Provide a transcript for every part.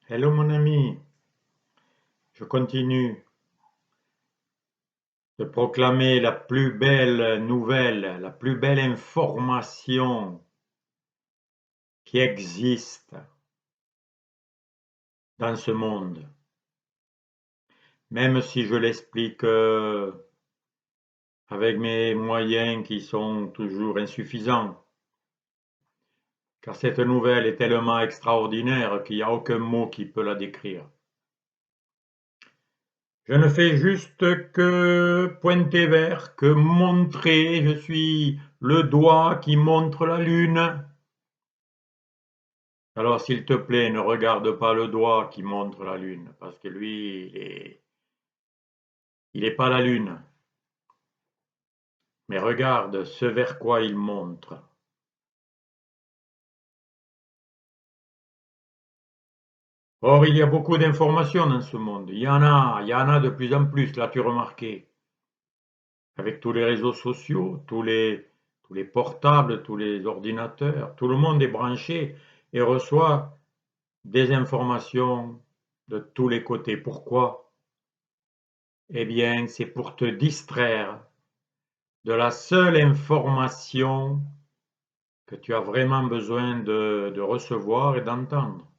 Hello mon ami, je continue de proclamer la plus belle nouvelle, la plus belle information qui existe dans ce monde, même si je l'explique avec mes moyens qui sont toujours insuffisants, car cette nouvelle est tellement extraordinaire qu'il n'y a aucun mot qui peut la décrire. Je ne fais juste que pointer vers, que montrer, je suis le doigt qui montre la lune. Alors s'il te plaît, ne regarde pas le doigt qui montre la lune, parce que lui, il est pas la lune. Mais regarde ce vers quoi il montre. Or, il y a beaucoup d'informations dans ce monde. Il y en a de plus en plus, l'as-tu remarqué? Avec tous les réseaux sociaux, tous les portables, tous les ordinateurs, tout le monde est branché et reçoit des informations de tous les côtés. Pourquoi? Eh bien, c'est pour te distraire de la seule information que tu as vraiment besoin de recevoir et d'entendre.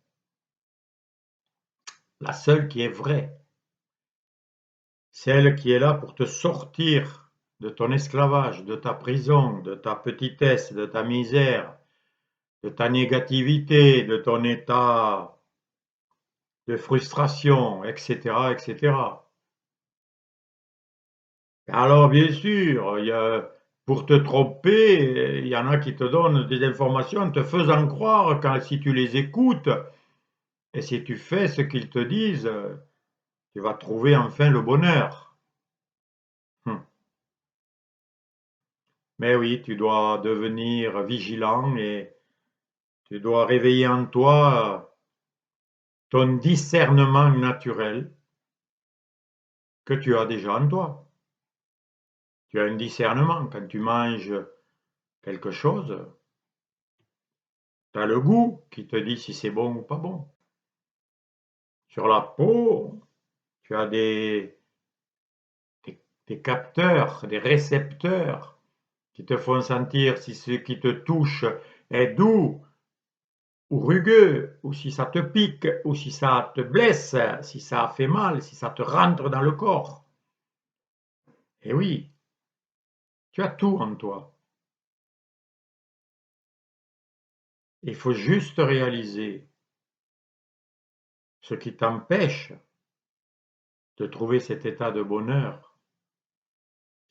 La seule qui est vraie. Celle qui est là pour te sortir de ton esclavage, de ta prison, de ta petitesse, de ta misère, de ta négativité, de ton état de frustration, etc., etc. Alors, bien sûr, pour te tromper, il y en a qui te donnent des informations en te faisant croire, si tu les écoutes et si tu fais ce qu'ils te disent, tu vas trouver enfin le bonheur. Mais oui, tu dois devenir vigilant et tu dois réveiller en toi ton discernement naturel que tu as déjà en toi. Tu as un discernement. Quand tu manges quelque chose, tu as le goût qui te dit si c'est bon ou pas bon. Sur la peau, tu as des capteurs, des récepteurs qui te font sentir si ce qui te touche est doux ou rugueux, ou si ça te pique, ou si ça te blesse, si ça fait mal, si ça te rentre dans le corps. Et oui, tu as tout en toi. Il faut juste réaliser ce qui t'empêche de trouver cet état de bonheur,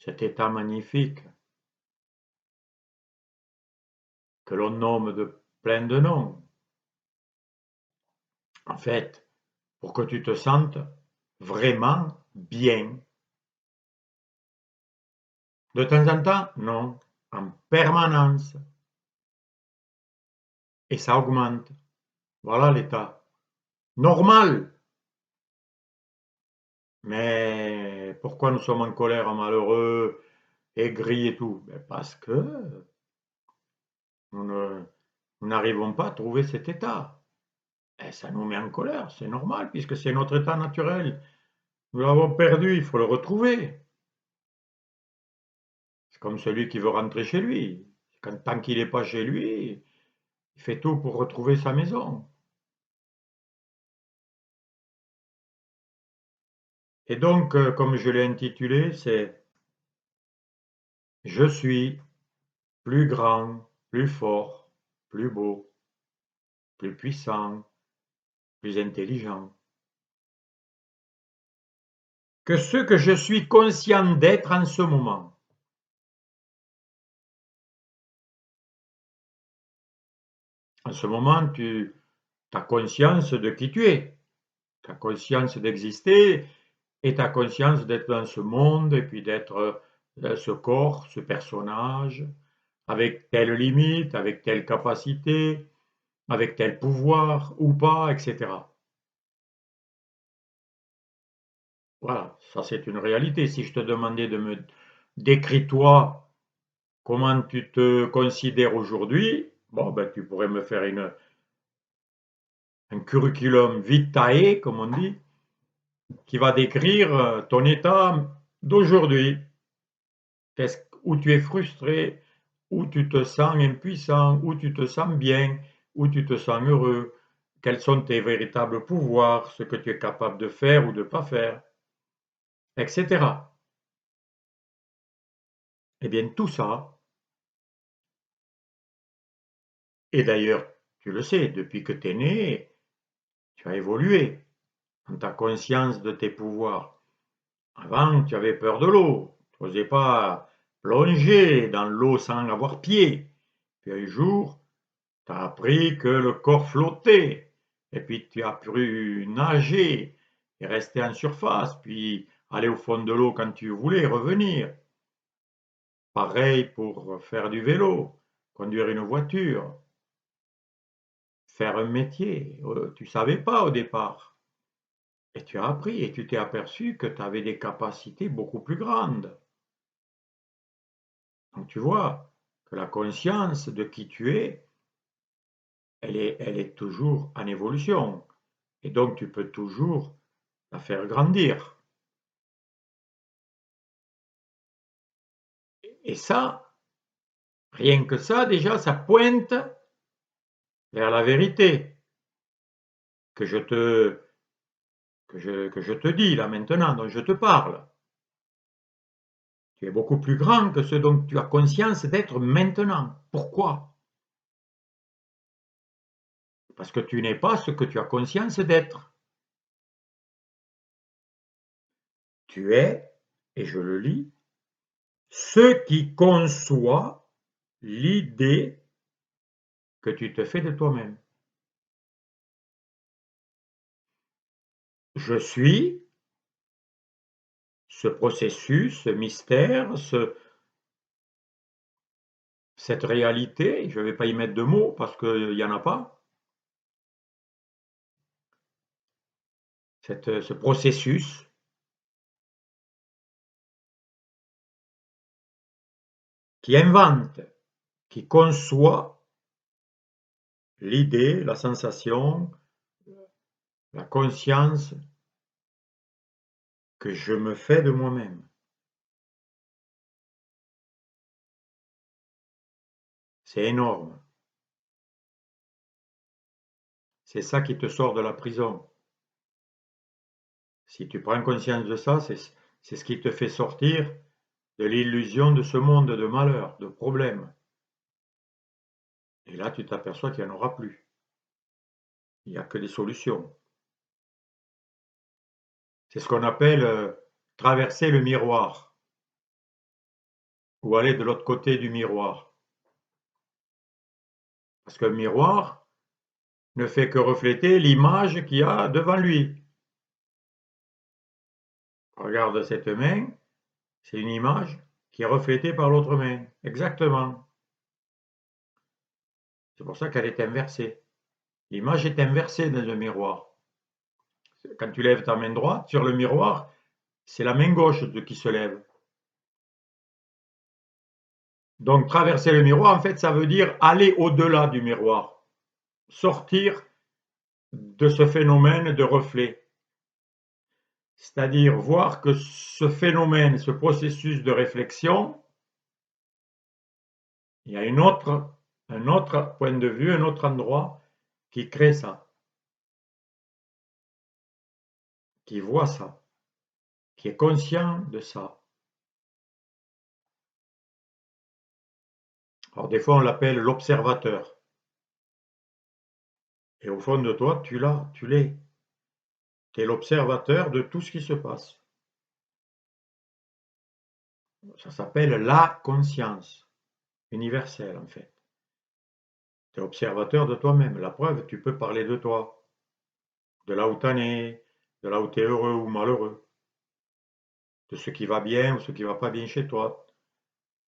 cet état magnifique que l'on nomme de plein de noms. En fait, pour que tu te sentes vraiment bien. De temps en temps, non, en permanence. Et ça augmente. Voilà l'état normal. Mais pourquoi nous sommes en colère, malheureux, aigris et tout? Ben parce que nous n'arrivons pas à trouver cet état. Et ça nous met en colère, c'est normal, puisque c'est notre état naturel. Nous l'avons perdu, il faut le retrouver. C'est comme celui qui veut rentrer chez lui. Tant qu'il n'est pas chez lui, il fait tout pour retrouver sa maison. Et donc, comme je l'ai intitulé, c'est Je suis plus grand, plus fort, plus beau, plus puissant, plus intelligent que ce que je suis conscient d'être en ce moment. En ce moment, tu as conscience de qui tu es, tu as conscience d'exister et tu as conscience d'être dans ce monde et puis d'être ce corps, ce personnage, avec telle limite, avec telle capacité, avec tel pouvoir ou pas, etc. Voilà, ça c'est une réalité. Si je te demandais de me décrire toi comment tu te considères aujourd'hui, bon ben tu pourrais me faire un curriculum vitae, comme on dit, qui va décrire ton état d'aujourd'hui. Où tu es frustré, où tu te sens impuissant, où tu te sens bien, où tu te sens heureux, quels sont tes véritables pouvoirs, ce que tu es capable de faire ou de ne pas faire, etc. Eh bien, tout ça, et d'ailleurs, tu le sais, depuis que tu es né, tu as évolué dans ta conscience de tes pouvoirs. Avant, tu avais peur de l'eau, tu n'osais pas plonger dans l'eau sans avoir pied. Puis un jour, tu as appris que le corps flottait, et puis tu as pu nager et rester en surface, puis aller au fond de l'eau quand tu voulais, revenir. Pareil pour faire du vélo, conduire une voiture, faire un métier. Tu ne savais pas au départ. Et tu as appris et tu t'es aperçu que tu avais des capacités beaucoup plus grandes. Donc tu vois que la conscience de qui tu es, elle est toujours en évolution. Et donc tu peux toujours la faire grandir. Et ça, rien que ça, déjà, ça pointe vers la vérité que je te dis là maintenant, dont je te parle. Tu es beaucoup plus grand que ce dont tu as conscience d'être maintenant. Pourquoi? Parce que tu n'es pas ce que tu as conscience d'être. Tu es, et je le lis, ce qui conçoit l'idée que tu te fais de toi-même. Je suis ce processus, ce mystère, cette réalité, je ne vais pas y mettre de mots parce qu'il n'y en a pas, ce processus qui invente, qui conçoit l'idée, la sensation, la conscience que je me fais de moi-même. C'est énorme. C'est ça qui te sort de la prison. Si tu prends conscience de ça, c'est ce qui te fait sortir de l'illusion de ce monde de malheur, de problèmes. Et là, tu t'aperçois qu'il n'y en aura plus. Il n'y a que des solutions. C'est ce qu'on appelle traverser le miroir ou aller de l'autre côté du miroir. Parce qu'un miroir ne fait que refléter l'image qu'il y a devant lui. Regarde cette main, c'est une image qui est reflétée par l'autre main. Exactement. C'est pour ça qu'elle est inversée. L'image est inversée dans un miroir. Quand tu lèves ta main droite sur le miroir, c'est la main gauche qui se lève. Donc traverser le miroir, en fait, ça veut dire aller au-delà du miroir, sortir de ce phénomène de reflet. C'est-à-dire voir que ce phénomène, ce processus de réflexion, il y a un autre point de vue, un autre endroit qui crée ça, qui voit ça, qui est conscient de ça. Alors des fois on l'appelle l'observateur. Et au fond de toi, tu l'es. Tu es l'observateur de tout ce qui se passe. Ça s'appelle la conscience universelle en fait. Tu es observateur de toi-même. La preuve, tu peux parler de toi, de là où tu en es, de là où tu es heureux ou malheureux, de ce qui va bien ou ce qui ne va pas bien chez toi.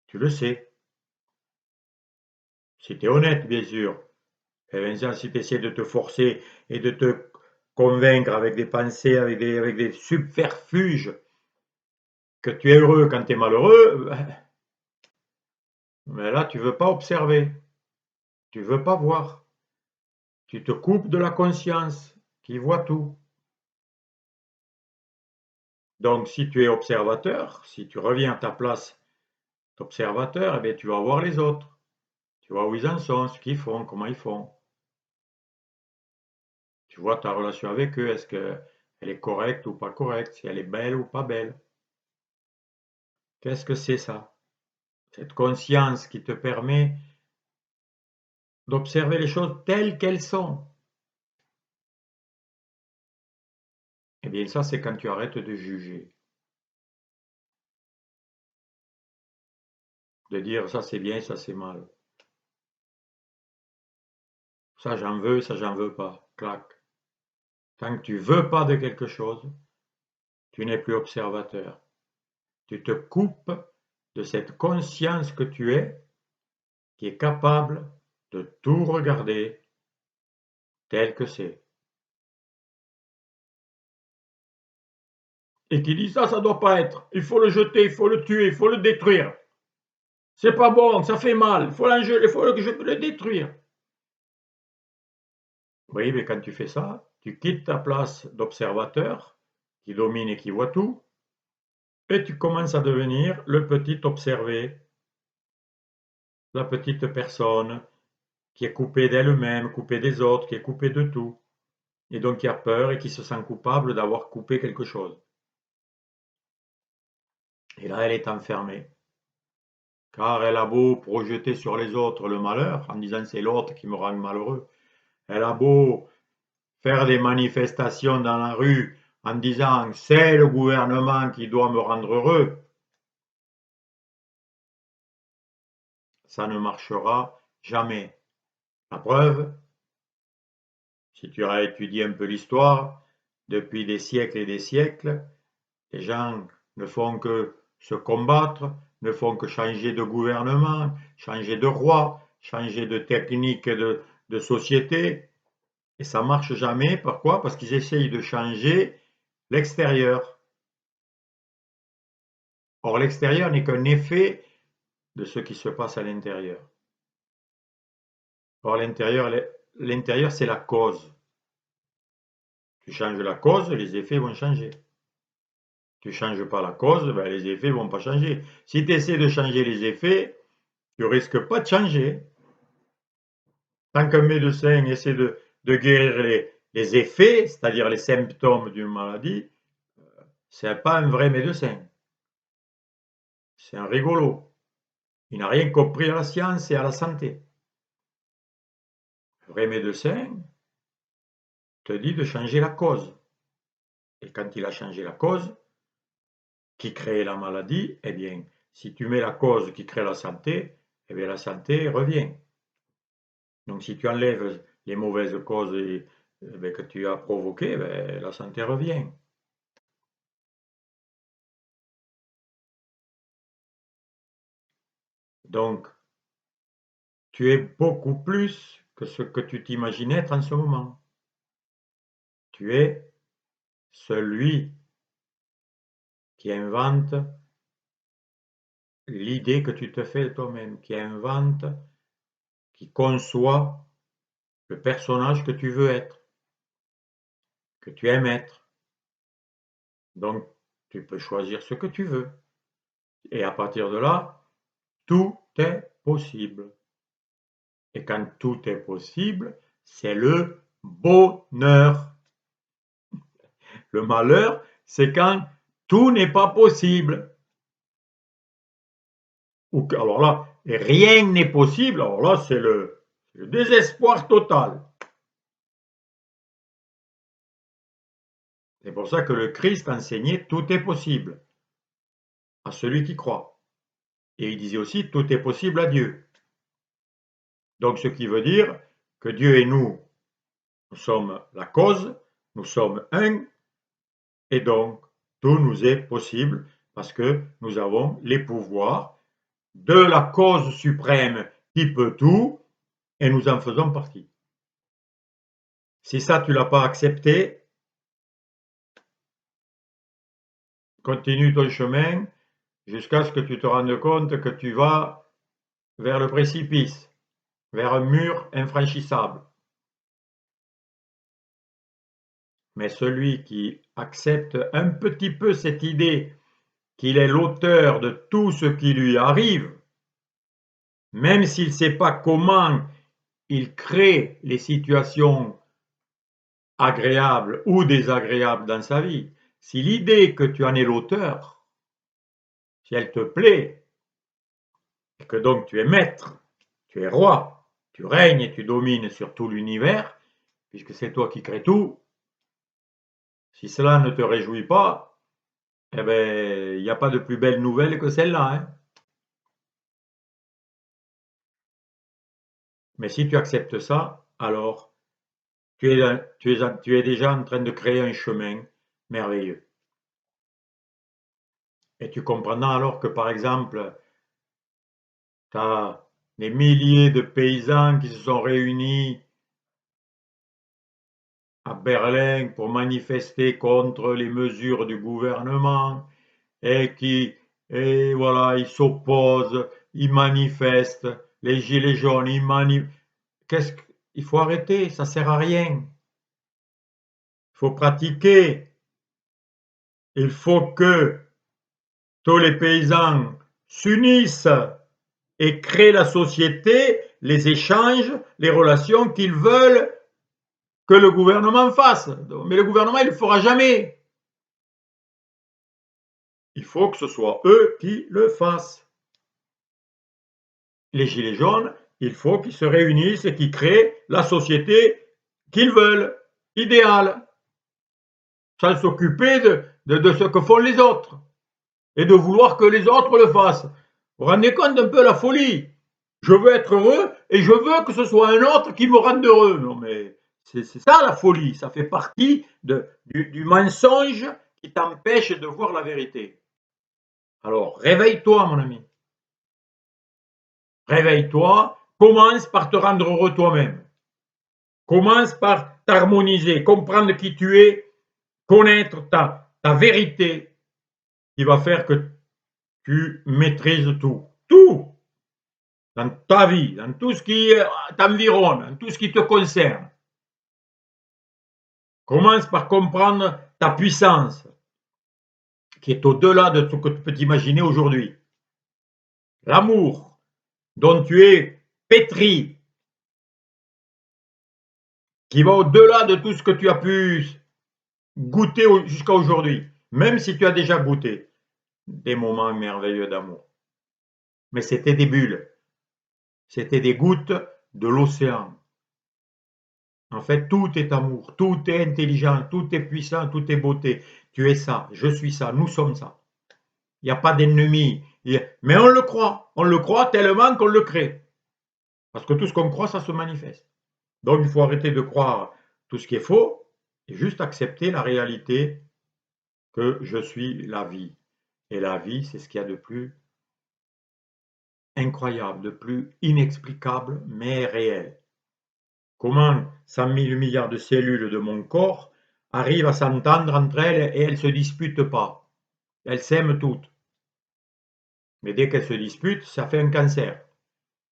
Tu le sais. Si tu es honnête, bien sûr. Et Vincent, si tu essaies de te forcer et de te convaincre avec des pensées, avec des subterfuges, que tu es heureux quand tu es malheureux, mais là, tu ne veux pas observer. Tu ne veux pas voir. Tu te coupes de la conscience qui voit tout. Donc, si tu es observateur, si tu reviens à ta place d'observateur, eh bien, tu vas voir les autres. Tu vois où ils en sont, ce qu'ils font, comment ils font. Tu vois ta relation avec eux, est-ce qu'elle est correcte ou pas correcte, si elle est belle ou pas belle. Qu'est-ce que c'est ça? Cette conscience qui te permet d'observer les choses telles qu'elles sont. Eh bien, ça, c'est quand tu arrêtes de juger. De dire ça c'est bien, ça c'est mal. Ça j'en veux pas. Clac. Tant que tu veux pas de quelque chose, tu n'es plus observateur. Tu te coupes de cette conscience que tu es, qui est capable de tout regarder tel que c'est. Et qui dit ça doit pas être. Il faut le jeter, il faut le tuer, il faut le détruire. C'est pas bon, ça fait mal, il faut le détruire. Oui, mais quand tu fais ça, tu quittes ta place d'observateur, qui domine et qui voit tout, et tu commences à devenir le petit observé, la petite personne qui est coupée d'elle-même, coupée des autres, qui est coupée de tout, et donc qui a peur et qui se sent coupable d'avoir coupé quelque chose. Et là, elle est enfermée, car elle a beau projeter sur les autres le malheur, en disant c'est l'autre qui me rend malheureux, elle a beau faire des manifestations dans la rue en disant c'est le gouvernement qui doit me rendre heureux, ça ne marchera jamais. La preuve, si tu as étudié un peu l'histoire, depuis des siècles et des siècles, les gens ne font que se combattre, ne font que changer de gouvernement, changer de roi, changer de technique de société, et ça ne marche jamais. Pourquoi? Parce qu'ils essayent de changer l'extérieur. Or, l'extérieur n'est qu'un effet de ce qui se passe à l'intérieur. Or, l'intérieur, c'est la cause. Tu changes la cause, les effets vont changer. Tu ne changes pas la cause, ben les effets ne vont pas changer. Si tu essaies de changer les effets, tu ne risques pas de changer. Tant qu'un médecin essaie de guérir les effets, c'est-à-dire les symptômes d'une maladie, ce n'est pas un vrai médecin. C'est un rigolo. Il n'a rien compris à la science et à la santé. Un vrai médecin te dit de changer la cause. Et quand il a changé la cause, qui crée la maladie, eh bien, si tu mets la cause qui crée la santé, eh bien, la santé revient. Donc, si tu enlèves les mauvaises causes que tu as provoquées, la santé revient. Donc, tu es beaucoup plus que ce que tu t'imagines être en ce moment. Tu es celui qui invente l'idée que tu te fais de toi-même, qui invente, qui conçoit le personnage que tu veux être, que tu aimes être. Donc, tu peux choisir ce que tu veux. Et à partir de là, tout est possible. Et quand tout est possible, c'est le bonheur. Le malheur, c'est quand tout n'est pas possible. Alors là, rien n'est possible. Alors là, c'est le désespoir total. C'est pour ça que le Christ enseignait tout est possible à celui qui croit. Et il disait aussi tout est possible à Dieu. Donc ce qui veut dire que Dieu et nous sommes la cause, nous sommes un, et donc tout nous est possible parce que nous avons les pouvoirs de la cause suprême qui peut tout, et nous en faisons partie. Si ça, tu ne l'as pas accepté, continue ton chemin jusqu'à ce que tu te rendes compte que tu vas vers le précipice, vers un mur infranchissable. Mais celui qui accepte un petit peu cette idée qu'il est l'auteur de tout ce qui lui arrive, même s'il ne sait pas comment il crée les situations agréables ou désagréables dans sa vie, si l'idée que tu en es l'auteur, si elle te plaît, et que donc tu es maître, tu es roi, tu règnes et tu domines sur tout l'univers, puisque c'est toi qui crées tout, si cela ne te réjouit pas, eh bien, il n'y a pas de plus belle nouvelle que celle-là, hein. Mais si tu acceptes ça, alors tu es déjà en train de créer un chemin merveilleux. Et tu comprendras alors que, par exemple, tu as des milliers de paysans qui se sont réunis à Berlin pour manifester contre les mesures du gouvernement et et voilà, ils s'opposent, ils manifestent, les gilets jaunes, ils manifestent. Il faut arrêter, ça sert à rien. Il faut pratiquer. Il faut que tous les paysans s'unissent et créent la société, les échanges, les relations qu'ils veulent que le gouvernement fasse. Mais le gouvernement, il ne le fera jamais. Il faut que ce soit eux qui le fassent. Les gilets jaunes, il faut qu'ils se réunissent et qu'ils créent la société qu'ils veulent, idéale, sans s'occuper de ce que font les autres et de vouloir que les autres le fassent. Vous vous rendez compte d'un peu la folie? Je veux être heureux et je veux que ce soit un autre qui me rende heureux. Non mais c'est ça la folie, ça fait partie du mensonge qui t'empêche de voir la vérité. Alors réveille-toi mon ami, réveille-toi, commence par te rendre heureux toi-même. Commence par t'harmoniser, comprendre qui tu es, connaître ta vérité qui va faire que tu maîtrises tout. Tout! Dans ta vie, dans tout ce qui t'environne, dans tout ce qui te concerne. Commence par comprendre ta puissance, qui est au-delà de ce que tu peux t'imaginer aujourd'hui. L'amour dont tu es pétri, qui va au-delà de tout ce que tu as pu goûter jusqu'à aujourd'hui, même si tu as déjà goûté des moments merveilleux d'amour. Mais c'était des bulles, c'était des gouttes de l'océan. En fait, tout est amour, tout est intelligent, tout est puissant, tout est beauté. Tu es ça, je suis ça, nous sommes ça. Il n'y a pas d'ennemi. Mais on le croit tellement qu'on le crée. Parce que tout ce qu'on croit, ça se manifeste. Donc il faut arrêter de croire tout ce qui est faux et juste accepter la réalité que je suis la vie. Et la vie, c'est ce qu'il y a de plus incroyable, de plus inexplicable, mais réel. Comment 100 000 milliards de cellules de mon corps arrivent à s'entendre entre elles et elles ne se disputent pas. Elles s'aiment toutes. Mais dès qu'elles se disputent, ça fait un cancer.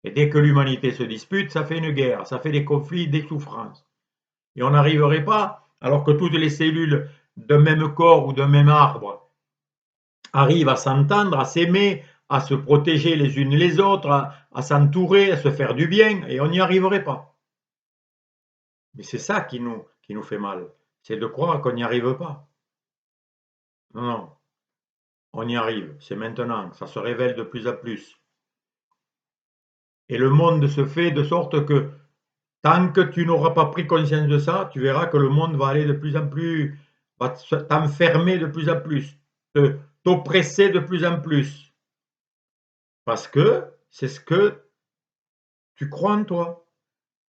Et dès que l'humanité se dispute, ça fait une guerre, ça fait des conflits, des souffrances. Et on n'arriverait pas, alors que toutes les cellules d'un même corps ou d'un même arbre arrivent à s'entendre, à s'aimer, à se protéger les unes les autres, à s'entourer, à se faire du bien, et on n'y arriverait pas. Mais c'est ça qui nous fait mal, c'est de croire qu'on n'y arrive pas. Non, non, on y arrive, c'est maintenant, ça se révèle de plus en plus. Et le monde se fait de sorte que tant que tu n'auras pas pris conscience de ça, tu verras que le monde va aller de plus en plus, va t'enfermer de plus en plus, t'oppresser de plus en plus. Parce que c'est ce que tu crois en toi.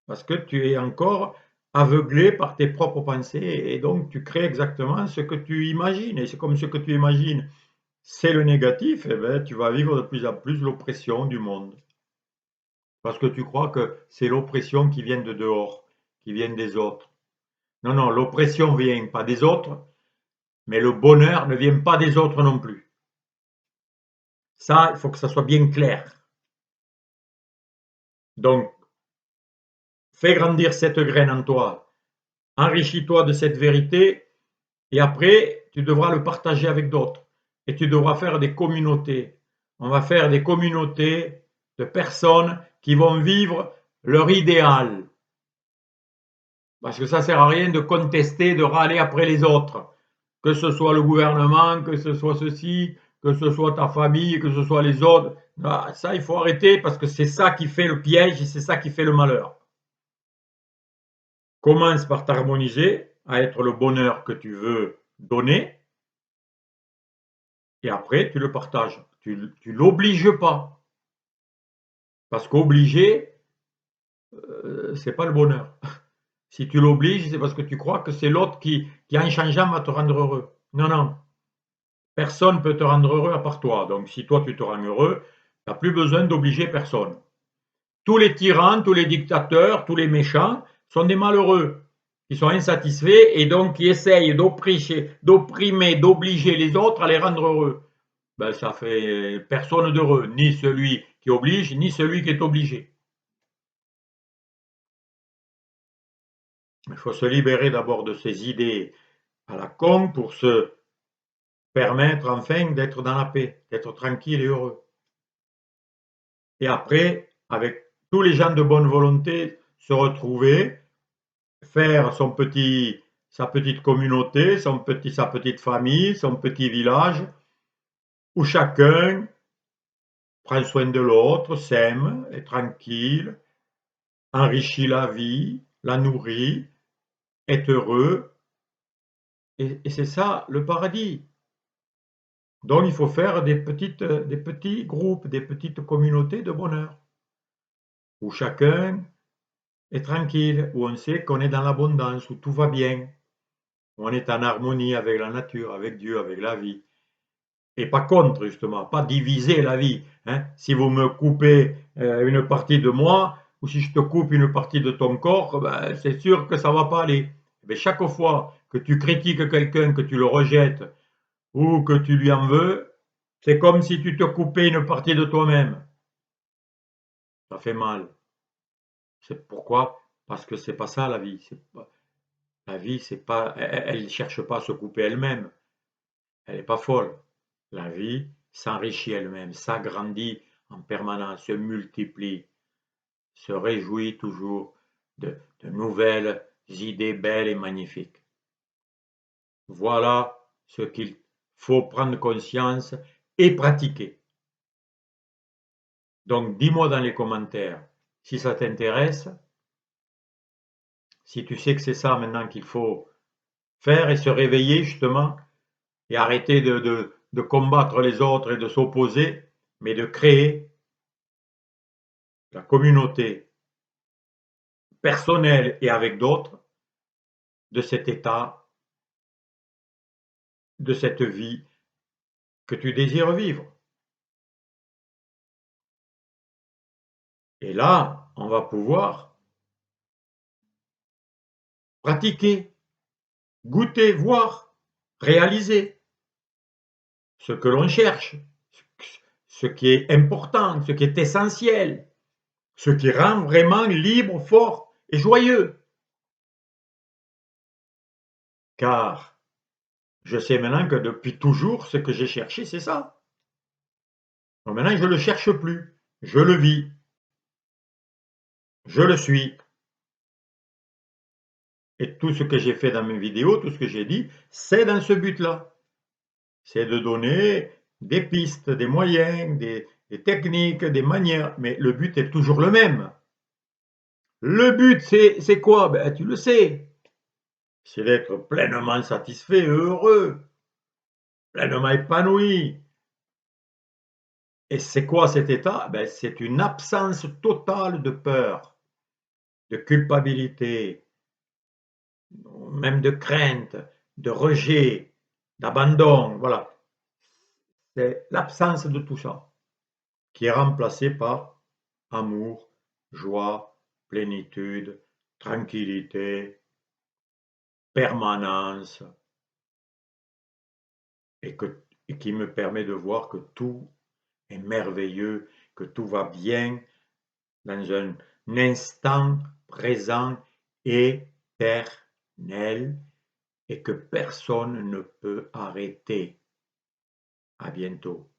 Parce que tu es encore aveuglé par tes propres pensées et donc tu crées exactement ce que tu imagines. Et c'est comme ce que tu imagines, c'est le négatif, et bien tu vas vivre de plus en plus l'oppression du monde. Parce que tu crois que c'est l'oppression qui vient de dehors, qui vient des autres. Non, non, l'oppression vient pas des autres, mais le bonheur ne vient pas des autres non plus. Ça, il faut que ça soit bien clair. Donc, fais grandir cette graine en toi, enrichis-toi de cette vérité Et après, tu devras le partager avec d'autres. Et tu devras faire des communautés. On va faire des communautés de personnes qui vont vivre leur idéal. Parce que ça sert à rien de contester, de râler après les autres. Que ce soit le gouvernement, que ce soit ceci, que ce soit ta famille, que ce soit les autres. Ça, il faut arrêter parce que c'est ça qui fait le piège et c'est ça qui fait le malheur. Commence par t'harmoniser à être le bonheur que tu veux donner et après tu le partages. Tu l'obliges pas. Parce qu'obliger, c'est pas le bonheur. Si tu l'obliges, c'est parce que tu crois que c'est l'autre qui, en changeant, va te rendre heureux. Non, non. Personne ne peut te rendre heureux à part toi. Donc, si toi, tu te rends heureux, tu n'as plus besoin d'obliger personne. Tous les tyrans, tous les dictateurs, tous les méchants sont des malheureux qui sont insatisfaits et donc qui essayent d'opprimer, d'obliger les autres à les rendre heureux. Ben, ça fait personne d'heureux, ni celui qui oblige, ni celui qui est obligé. Il faut se libérer d'abord de ces idées à la con pour se permettre enfin d'être dans la paix, d'être tranquille et heureux. Et après, avec tous les gens de bonne volonté, se retrouver, faire sa petite communauté, sa petite famille, son petit village, où chacun prend soin de l'autre, s'aime, est tranquille, enrichit la vie, la nourrit, est heureux. Et c'est ça le paradis. Donc il faut faire des petits groupes, des petites communautés de bonheur, où chacun est tranquille, où on sait qu'on est dans l'abondance, où tout va bien, où on est en harmonie avec la nature, avec Dieu, avec la vie. Et pas contre, justement, pas diviser la vie. Hein. Si vous me coupez une partie de moi, ou si je te coupe une partie de ton corps, ben, c'est sûr que ça ne va pas aller. Mais chaque fois que tu critiques quelqu'un, que tu le rejettes, ou que tu lui en veux, c'est comme si tu te coupais une partie de toi-même. Ça fait mal. C'est pourquoi? Parce que c'est pas ça la vie. La vie, c'est pas, elle ne cherche pas à se couper elle-même. Elle n'est pas folle. La vie s'enrichit elle-même, s'agrandit en permanence, se multiplie, se réjouit toujours de nouvelles idées belles et magnifiques. Voilà ce qu'il faut prendre conscience et pratiquer. Donc dis-moi dans les commentaires si ça t'intéresse, si tu sais que c'est ça maintenant qu'il faut faire et se réveiller justement et arrêter de combattre les autres et de s'opposer, mais de créer la communauté personnelle et avec d'autres de cet état, de cette vie que tu désires vivre. Et là, on va pouvoir pratiquer, goûter, voir, réaliser ce que l'on cherche, ce qui est important, ce qui est essentiel, ce qui rend vraiment libre, fort et joyeux. Car je sais maintenant que depuis toujours, ce que j'ai cherché, c'est ça. Donc maintenant, je ne le cherche plus. Je le vis. Je le suis. Et tout ce que j'ai fait dans mes vidéos, tout ce que j'ai dit, c'est dans ce but-là. C'est de donner des pistes, des moyens, des techniques, des manières. Mais le but est toujours le même. Le but, c'est quoi? Ben, tu le sais. C'est d'être pleinement satisfait, heureux, pleinement épanoui. Et c'est quoi cet état? Ben, c'est une absence totale de peur, de culpabilité, même de crainte, de rejet, d'abandon. Voilà. C'est l'absence de tout ça qui est remplacé par amour, joie, plénitude, tranquillité, permanence, et qui me permet de voir que tout est merveilleux, que tout va bien dans un instant présent éternel et que personne ne peut arrêter. À bientôt.